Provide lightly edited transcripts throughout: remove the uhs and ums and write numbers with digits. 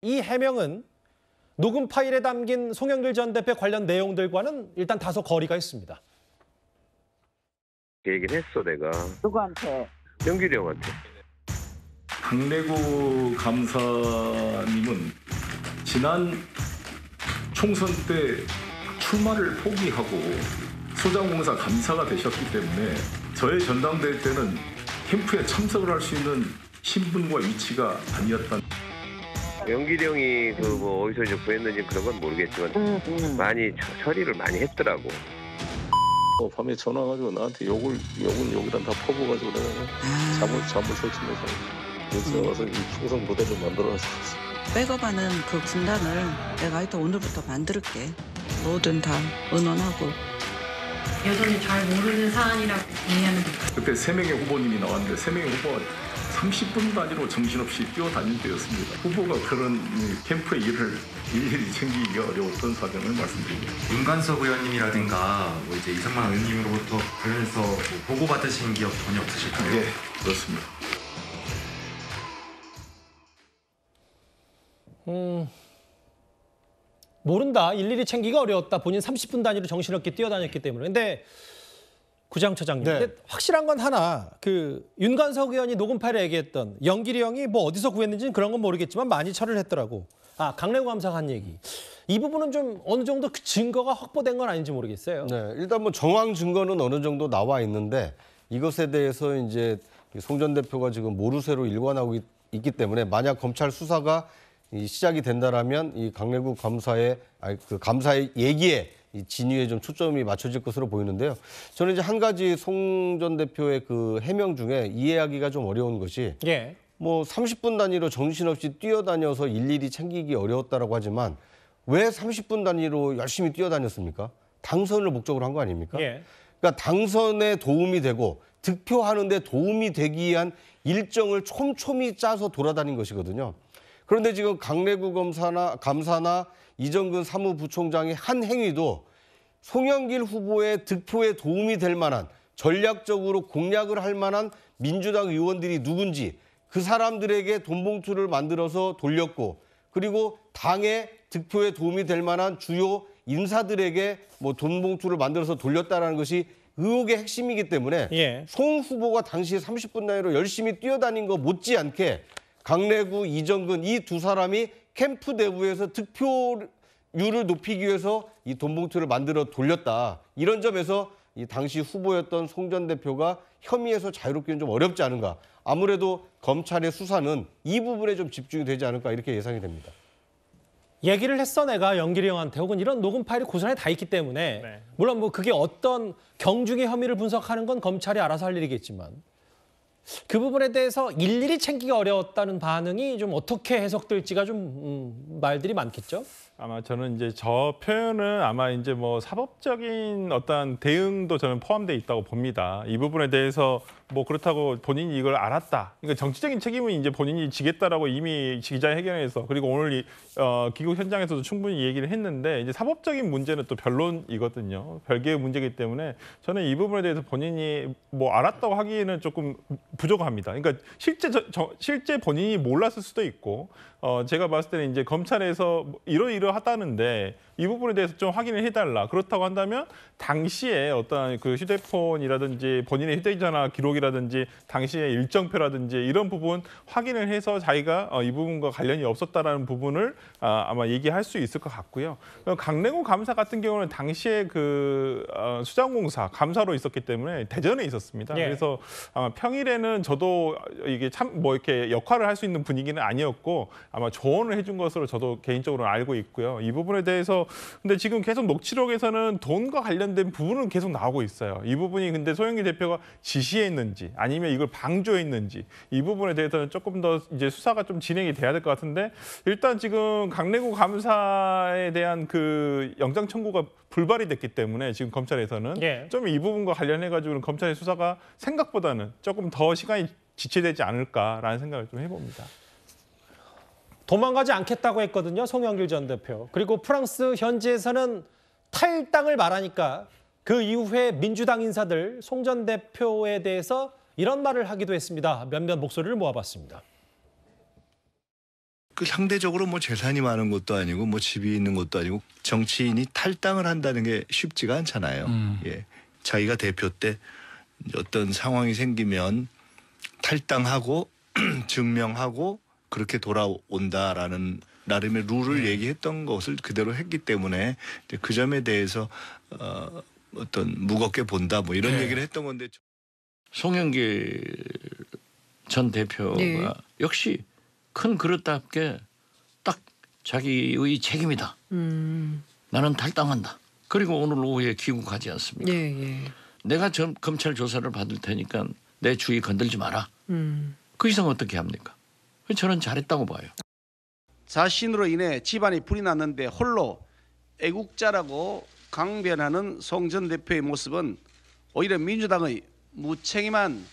이 해명은 녹음 파일에 담긴 송영길 전 대표 관련 내용들과는 일단 다소 거리가 있습니다. 얘기를 했어, 내가. 누구한테? 영길이 형한테. 강내구 감사님은 지난 총선 때 출마를 포기하고 소장공사 감사가 되셨기 때문에 저의 전당대회 때는 캠프에 참석을 할 수 있는 신분과 위치가 아니었다. 영길이 형이 어디서 이제 구했는지 그런 건 모르겠지만 많이 처리를 많이 했더라고. 밤에 전화 가지고 나한테 욕을 욕이란 다 퍼부어가지고 내가 잠을 설치면서 그래서 와서 이 총선 무대를 만들어놨어. 백업하는 그 군단을 내가 하여튼 오늘부터 만들게. 뭐든 다 의논하고. 여전히 잘 모르는 사안이라고 이해하는 거예요. 그때 3명의 후보님이 나왔는데 3명의 후보가 30분 단위로 정신없이 뛰어다닐 때였습니다. 후보가 그런 캠프의 일을 일일이 챙기기가 어려웠던 사정을 말씀드립니다. 윤관석 의원님이라든가 이제 이성만 의원님으로부터 관련해서 보고받으신 기억 전혀 없으실까요? 네, 그렇습니다. 모른다. 일일이 챙기기가 어려웠다. 본인 30분 단위로 정신없게 뛰어다녔기 때문에. 근데 구장처장님, 근데 확실한 건 하나, 윤관석 의원이 녹음 파일에 얘기했던 영길이 형이 어디서 구했는지는 그런 건 모르겠지만 많이 처리를 했더라고. 강내구 감사가 한 얘기. 이 부분은 좀 어느 정도 그 증거가 확보된 건 아닌지 모르겠어요. 네, 일단 정황 증거는 어느 정도 나와 있는데 이것에 대해서 이제 송 전 대표가 지금 모르쇠로 일관하고 있기 때문에 만약 검찰 수사가 시작이 된다라면 이 강내구 감사의 감사의 얘기에 이 진위에 좀 초점이 맞춰질 것으로 보이는데요. 저는 이제 한 가지 송 전 대표의 그 해명 중에 이해하기가 좀 어려운 것이 30분 단위로 정신없이 뛰어다녀서 일일이 챙기기 어려웠다라고 하지만 왜 30분 단위로 열심히 뛰어다녔습니까? 당선을 목적으로 한 거 아닙니까? 그러니까 당선에 도움이 되고 득표하는 데 도움이 되기 위한 일정을 촘촘히 짜서 돌아다닌 것이거든요. 그런데 지금 강내구 감사나 이정근 사무부총장의 한 행위도 송영길 후보의 득표에 도움이 될 만한 전략적으로 공략을 할 만한 민주당 의원들이 누군지 그 사람들에게 돈봉투를 만들어서 돌렸고 그리고 당의 득표에 도움이 될 만한 주요 인사들에게 돈봉투를 만들어서 돌렸다는 것이 의혹의 핵심이기 때문에 송 후보가 당시 30분 단위로 열심히 뛰어다닌 거 못지않게 강내구, 이정근 이 두 사람이 캠프 내부에서 득표율을 높이기 위해서 이 돈봉투를 만들어 돌렸다. 이런 점에서 이 당시 후보였던 송 전 대표가 혐의에서 자유롭기는 좀 어렵지 않은가. 아무래도 검찰의 수사는 이 부분에 좀 집중이 되지 않을까 이렇게 예상이 됩니다. 얘기를 했어 내가 영길이 형한테 혹은 이런 녹음 파일이 고스란히 다 있기 때문에 물론 그게 어떤 경중의 혐의를 분석하는 건 검찰이 알아서 할 일이겠지만 그 부분에 대해서 일일이 챙기기가 어려웠다는 반응이 좀 어떻게 해석될지가 좀 말들이 많겠죠? 아마 저는 이제 저 표현은 아마 이제 사법적인 어떤 대응도 저는 포함되어 있다고 봅니다. 이 부분에 대해서 그렇다고 본인이 이걸 알았다. 그러니까 정치적인 책임은 이제 본인이 지겠다라고 이미 기자회견에서 그리고 오늘 귀국 현장에서도 충분히 얘기를 했는데 이제 사법적인 문제는 또 변론이거든요. 별개의 문제이기 때문에 저는 이 부분에 대해서 본인이 알았다고 하기에는 조금 부족합니다. 그러니까 실제 본인이 몰랐을 수도 있고 제가 봤을 때는 이제 검찰에서 이러이러하다는데 이 부분에 대해서 좀 확인을 해달라. 그렇다고 한다면 당시에 어떤 그 휴대폰이라든지 본인의 휴대전화 기록이라든지 당시의 일정표라든지 이런 부분 확인을 해서 자기가 이 부분과 관련이 없었다라는 부분을 아마 얘기할 수 있을 것 같고요. 강내구 감사 같은 경우는 당시에 수장공사 감사로 있었기 때문에 대전에 있었습니다. 그래서 아마 평일에는 저도 이게 참 이렇게 역할을 할 수 있는 분위기는 아니었고 아마 조언을 해준 것으로 저도 개인적으로 알고 있고요. 이 부분에 대해서 근데 지금 계속 녹취록에서는 돈과 관련된 부분은 계속 나오고 있어요. 이 부분이 근데 소영길 대표가 지시했는지 아니면 이걸 방조했는지 이 부분에 대해서는 조금 더 이제 수사가 좀 진행이 돼야 될 것 같은데 일단 지금 강내구 감사에 대한 그 영장 청구가 불발이 됐기 때문에 지금 검찰에서는 좀 이 부분과 관련해 가지고는 검찰의 수사가 생각보다는 조금 더 시간이 지체되지 않을까라는 생각을 좀 해봅니다. 도망가지 않겠다고 했거든요. 송영길 전 대표. 그리고 프랑스 현지에서는 탈당을 말하니까 그 이후에 민주당 인사들 송 전 대표에 대해서 이런 말을 하기도 했습니다. 몇몇 목소리를 모아봤습니다. 그 상대적으로 뭐 재산이 많은 것도 아니고 뭐 집이 있는 것도 아니고 정치인이 탈당을 한다는 게 쉽지가 않잖아요. 예. 자기가 대표 때 어떤 상황이 생기면 탈당하고 증명하고 그렇게 돌아온다라는 나름의 룰을 얘기했던 것을 그대로 했기 때문에 이제 그 점에 대해서 어떤 무겁게 본다 뭐 이런 얘기를 했던 건데 송영길 전 대표가 네. 역시 큰 그릇답게 딱 자기의 책임이다. 나는 탈당한다. 그리고 오늘 오후에 귀국하지 않습니까? 예. 내가 검찰 조사를 받을 테니까 내 주위 건들지 마라. 그 이상 어떻게 합니까? 저는 잘했다고 봐요. 자신으로 인해 집안이 불이 났는데 홀로 애국자라고 강변하는 송 전 대표의 모습은 오히려 민주당의 무책임한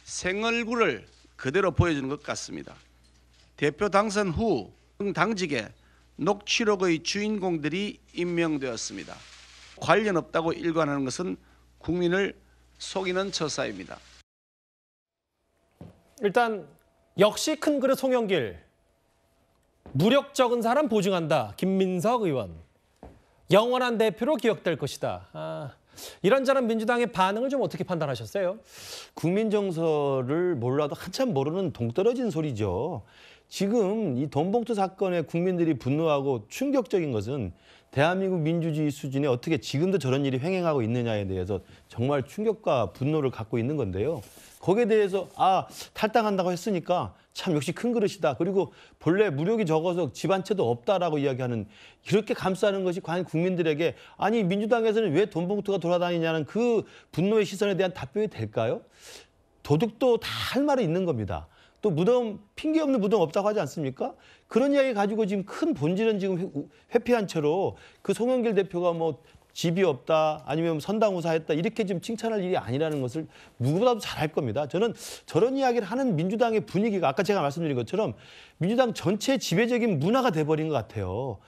생얼굴을 그대로 보여주는 것 같습니다. 대표 당선 후 당직에 녹취록의 주인공들이 임명되었습니다. 관련 없다고 일관하는 것은 국민을 속이는 처사입니다. 일단 역시 큰 그릇 송영길. 무력 적은 사람 보증한다. 김민석 의원. 영원한 대표로 기억될 것이다. 이런저런 민주당의 반응을 좀 어떻게 판단하셨어요? 국민 정서를 몰라도 한참 모르는 동떨어진 소리죠. 지금 이 돈봉투 사건에 국민들이 분노하고 충격적인 것은 대한민국 민주주의 수준에 어떻게 지금도 저런 일이 횡행하고 있느냐에 대해서 정말 충격과 분노를 갖고 있는 건데요. 거기에 대해서 탈당한다고 했으니까 참 역시 큰 그릇이다. 그리고 본래 무력이 적어서 집 한 채도 없다라고 이야기하는 이렇게 감싸는 것이 과연 국민들에게 아니 민주당에서는 왜 돈봉투가 돌아다니냐는 그 분노의 시선에 대한 답변이 될까요? 도둑도 다 할 말이 있는 겁니다. 또 무덤 핑계 없는 무덤 없다고 하지 않습니까? 그런 이야기 가지고 지금 큰 본질은 지금 회피한 채로 그 송영길 대표가 뭐 집이 없다 아니면 선당우사했다 이렇게 지금 칭찬할 일이 아니라는 것을 누구보다도 잘 알 겁니다. 저는 저런 이야기를 하는 민주당의 분위기가 아까 제가 말씀드린 것처럼 민주당 전체의 지배적인 문화가 돼버린 것 같아요.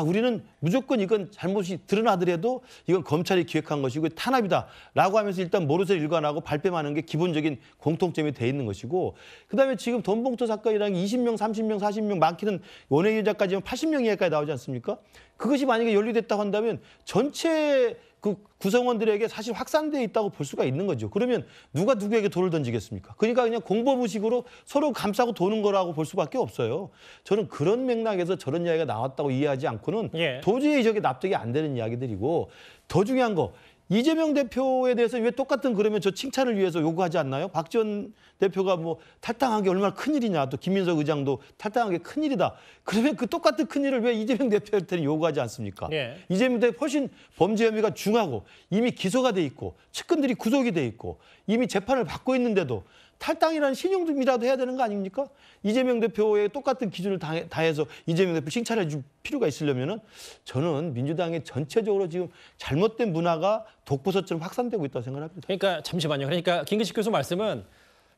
우리는 무조건 이건 잘못이 드러나더라도 이건 검찰이 기획한 것이고 탄압이다라고 하면서 일단 모르쇠를 일관하고 발뺌하는 게 기본적인 공통점이 돼 있는 것이고 그다음에 지금 돈봉투 사건이랑 20명, 30명, 40명 많게는 원외유자까지 하면 80명 이하까지 나오지 않습니까? 그것이 만약에 연루됐다고 한다면 전체 그 구성원들에게 사실 확산되어 있다고 볼 수가 있는 거죠. 그러면 누가 누구에게 돌을 던지겠습니까? 그러니까 그냥 공범의식으로 서로 감싸고 도는 거라고 볼 수밖에 없어요. 저는 그런 맥락에서 저런 이야기가 나왔다고 이해하지 않고는 도저히 저게 납득이 안 되는 이야기들이고 더 중요한 거 이재명 대표에 대해서 왜 똑같은 그러면 저 칭찬을 위해서 요구하지 않나요? 박지원 대표가 뭐 탈당한 게 얼마나 큰일이냐. 또 김민석 의장도 탈당한 게 큰일이다. 그러면 그 똑같은 큰일을 왜 이재명 대표한테는 요구하지 않습니까? 이재명 대표 훨씬 범죄 혐의가 중하고 이미 기소가 돼 있고 측근들이 구속이 돼 있고 이미 재판을 받고 있는데도 탈당이라는 신용이라도 해야 되는 거 아닙니까? 이재명 대표의 똑같은 기준을 다해서 이재명 대표 칭찬해 줄 필요가 있으려면은 저는 민주당의 전체적으로 지금 잘못된 문화가 독버섯처럼 확산되고 있다고 생각합니다. 그러니까 잠시만요. 그러니까 김기식 교수 말씀은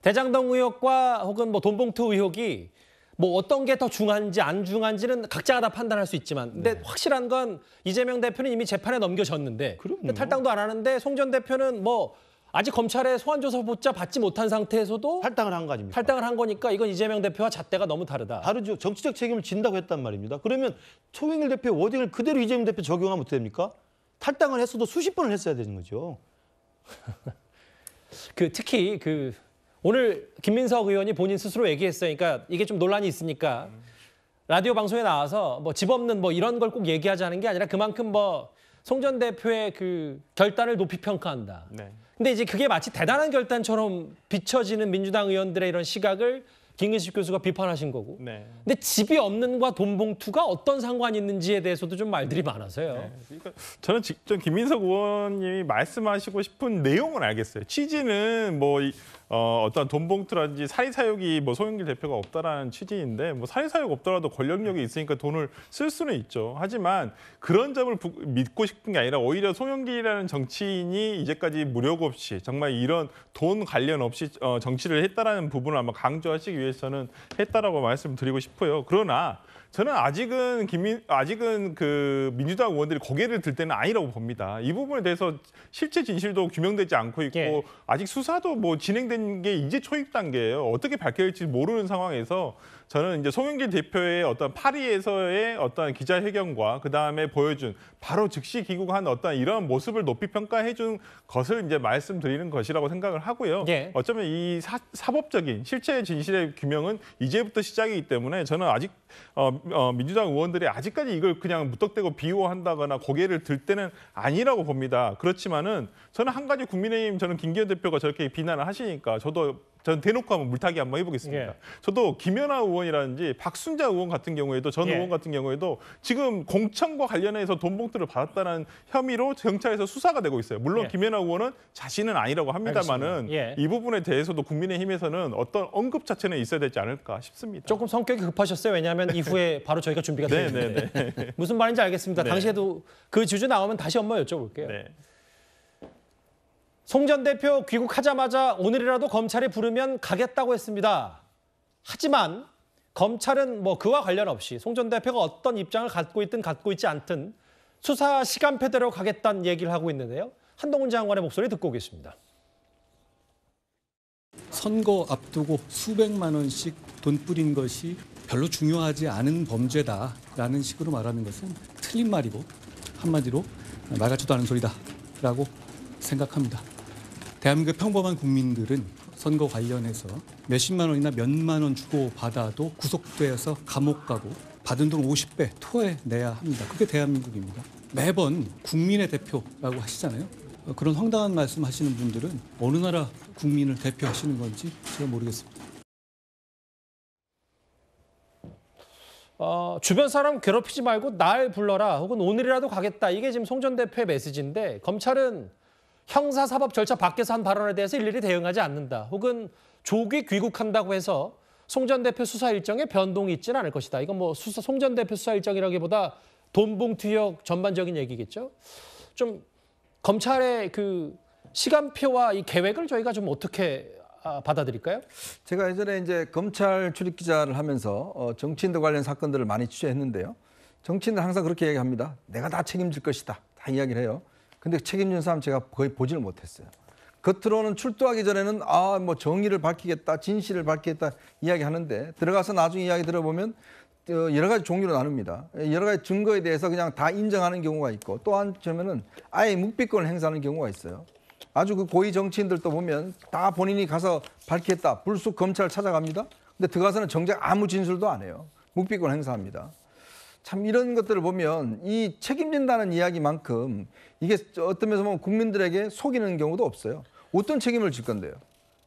대장동 의혹과 혹은 뭐 돈봉투 의혹이 뭐 어떤 게 더 중한지 안 중한지는 각자가 다 판단할 수 있지만 근데 확실한 건 이재명 대표는 이미 재판에 넘겨졌는데 근데 탈당도 안 하는데 송 전 대표는 뭐 아직 검찰의 소환조사보자 받지 못한 상태에서도 탈당을 한 거 아닙니까? 탈당을 한 거니까 이건 이재명 대표와 잣대가 너무 다르다. 다르죠. 정치적 책임을 진다고 했단 말입니다. 그러면 송영길 대표의 워딩을 그대로 이재명 대표 적용하면 어떻게 됩니까? 탈당을 했어도 수십 번을 했어야 되는 거죠. 특히 오늘 김민석 의원이 본인 스스로 얘기했어요. 그러니까 이게 좀 논란이 있으니까 라디오 방송에 나와서 뭐 집 없는 뭐 이런 걸 꼭 얘기하자는 게 아니라 그만큼 뭐 송 전 대표의 그 결단을 높이 평가한다. 근데 이제 그게 마치 대단한 결단처럼 비춰지는 민주당 의원들의 이런 시각을 김기식 교수가 비판하신 거고. 근데 집이 없는과 돈봉투가 어떤 상관이 있는지에 대해서도 좀 말들이 많아서요. 그러니까 저는 직접 김민석 의원님이 말씀하시고 싶은 내용은 알겠어요. 취지는 뭐 어떤 돈봉투라든지 사리사욕이 뭐 송영길 대표가 없다라는 취지인데 뭐 사리사욕 없더라도 권력력이 있으니까 돈을 쓸 수는 있죠. 하지만 그런 점을 믿고 싶은 게 아니라 오히려 송영길이라는 정치인이 이제까지 무력 없이 정말 이런 돈 관련 없이 정치를 했다라는 부분을 아마 강조하시기 위해서는 했다라고 말씀드리고 싶어요. 그러나 저는 아직은 그 민주당 의원들이 고개를 들 때는 아니라고 봅니다. 이 부분에 대해서 실체 진실도 규명되지 않고 있고 예. 아직 수사도 뭐 진행된 게 이제 초입 단계예요. 어떻게 밝혀질지 모르는 상황에서 저는 이제 송영길 대표의 어떤 파리에서의 어떤 기자회견과 그 다음에 보여준 바로 즉시 귀국한 어떤 이런 모습을 높이 평가해준 것을 이제 말씀드리는 것이라고 생각을 하고요. 예. 어쩌면 이 사법적인 실체 진실의 규명은 이제부터 시작이기 때문에 저는 아직 민주당 의원들이 아직까지 이걸 그냥 무턱대고 비호한다거나 고개를 들 때는 아니라고 봅니다. 그렇지만은 저는 한 가지 국민의힘 저는 김기현 대표가 저렇게 비난을 하시니까 저는 대놓고 한번 물타기 한번 해보겠습니다. 예. 저도 김연아 의원이라든지 박순자 의원 같은 경우에도 전 예. 의원 같은 경우에도 지금 공천과 관련해서 돈 봉투를 받았다는 혐의로 경찰에서 수사가 되고 있어요. 물론 예. 김연아 의원은 자신은 아니라고 합니다만은 알겠습니다. 예. 이 부분에 대해서도 국민의힘에서는 어떤 언급 자체는 있어야 되지 않을까 싶습니다. 조금 성격이 급하셨어요. 왜냐하면 이후에 바로 저희가 준비가 되어 있는데. 네네네. 무슨 말인지 알겠습니다. 네. 당시에도 그 주제 나오면 다시 한번 여쭤볼게요. 네. 송 전 대표 귀국하자마자 오늘이라도 검찰에 부르면 가겠다고 했습니다. 하지만 검찰은 뭐 그와 관련 없이 송 전 대표가 어떤 입장을 갖고 있든 갖고 있지 않든 수사 시간표대로 가겠다는 얘기를 하고 있는데요. 한동훈 장관의 목소리 듣고 오겠습니다. 선거 앞두고 수백만 원씩 돈 뿌린 것이 별로 중요하지 않은 범죄다라는 식으로 말하는 것은 틀린 말이고 한마디로 말 같지도 않은 소리다라고 생각합니다. 대한민국 평범한 국민들은 선거 관련해서 몇십만 원이나 몇만 원 주고 받아도 구속돼서 감옥 가고 받은 돈 50배 토해내야 합니다. 그게 대한민국입니다. 매번 국민의 대표라고 하시잖아요. 그런 황당한 말씀 하시는 분들은 어느 나라 국민을 대표하시는 건지 제가 모르겠습니다. 주변 사람 괴롭히지 말고 날 불러라 혹은 오늘이라도 가겠다. 이게 지금 송 전 대표의 메시지인데 검찰은 형사사법 절차 밖에서 한 발언에 대해서 일일이 대응하지 않는다. 혹은 조기 귀국한다고 해서 송 전 대표 수사 일정에 변동이 있지는 않을 것이다. 이건 뭐 송 전 대표 수사 일정이라기보다 돈봉투역 전반적인 얘기겠죠. 좀 검찰의 그 시간표와 이 계획을 저희가 좀 어떻게 받아들일까요? 제가 예전에 이제 검찰 출입 기자를 하면서 정치인들 관련 사건들을 많이 취재했는데요. 정치인들 항상 그렇게 얘기합니다. 내가 다 책임질 것이다. 다 이야기를 해요. 근데 책임진 사람 제가 거의 보지를 못했어요. 겉으로는 출두하기 전에는 뭐 정의를 밝히겠다, 진실을 밝히겠다 이야기하는데 들어가서 나중에 이야기 들어보면 여러 가지 종류로 나눕니다. 여러 가지 증거에 대해서 그냥 다 인정하는 경우가 있고 또 한편에는 아예 묵비권을 행사하는 경우가 있어요. 아주 그 고위 정치인들도 보면 다 본인이 가서 밝히겠다. 불쑥 검찰 찾아갑니다. 근데 들어가서는 정작 아무 진술도 안 해요. 묵비권 행사합니다. 참 이런 것들을 보면 이 책임진다는 이야기만큼 이게 어떤 면에서 보면 국민들에게 속이는 경우도 없어요. 어떤 책임을 질 건데요?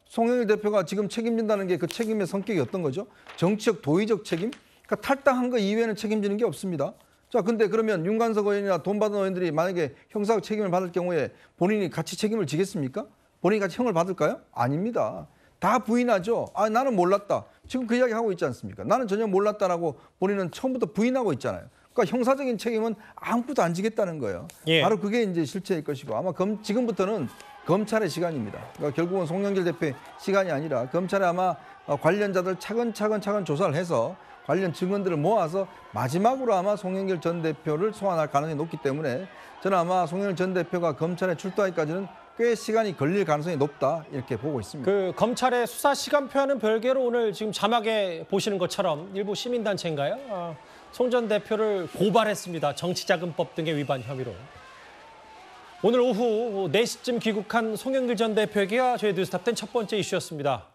송영길 대표가 지금 책임진다는 게 그 책임의 성격이 어떤 거죠? 정치적 도의적 책임? 그러니까 탈당한 거 이외에는 책임지는 게 없습니다. 자, 근데 그러면 윤관석 의원이나 돈 받은 의원들이 만약에 형사 책임을 받을 경우에 본인이 같이 책임을 지겠습니까? 본인이 같이 형을 받을까요? 아닙니다. 다 부인하죠. 나는 몰랐다. 지금 그 이야기 하고 있지 않습니까? 나는 전혀 몰랐다라고 본인은 처음부터 부인하고 있잖아요. 그러니까 형사적인 책임은 아무것도 안 지겠다는 거예요. 예. 바로 그게 이제 실체일 것이고 아마 지금부터는 검찰의 시간입니다. 그러니까 결국은 송영길 대표의 시간이 아니라 검찰에 아마 관련자들 차근차근 조사를 해서 관련 증언들을 모아서 마지막으로 아마 송영길 전 대표를 소환할 가능성이 높기 때문에 저는 아마 송영길 전 대표가 검찰에 출두하기까지는 꽤 시간이 걸릴 가능성이 높다 이렇게 보고 있습니다. 그 검찰의 수사 시간표와는 별개로 오늘 지금 자막에 보시는 것처럼 일부 시민단체인가요? 송 전 대표를 고발했습니다. 정치자금법 등의 위반 혐의로. 오늘 오후 4시쯤 귀국한 송영길 전 대표에게가 저희 뉴스탑10 첫 번째 이슈였습니다.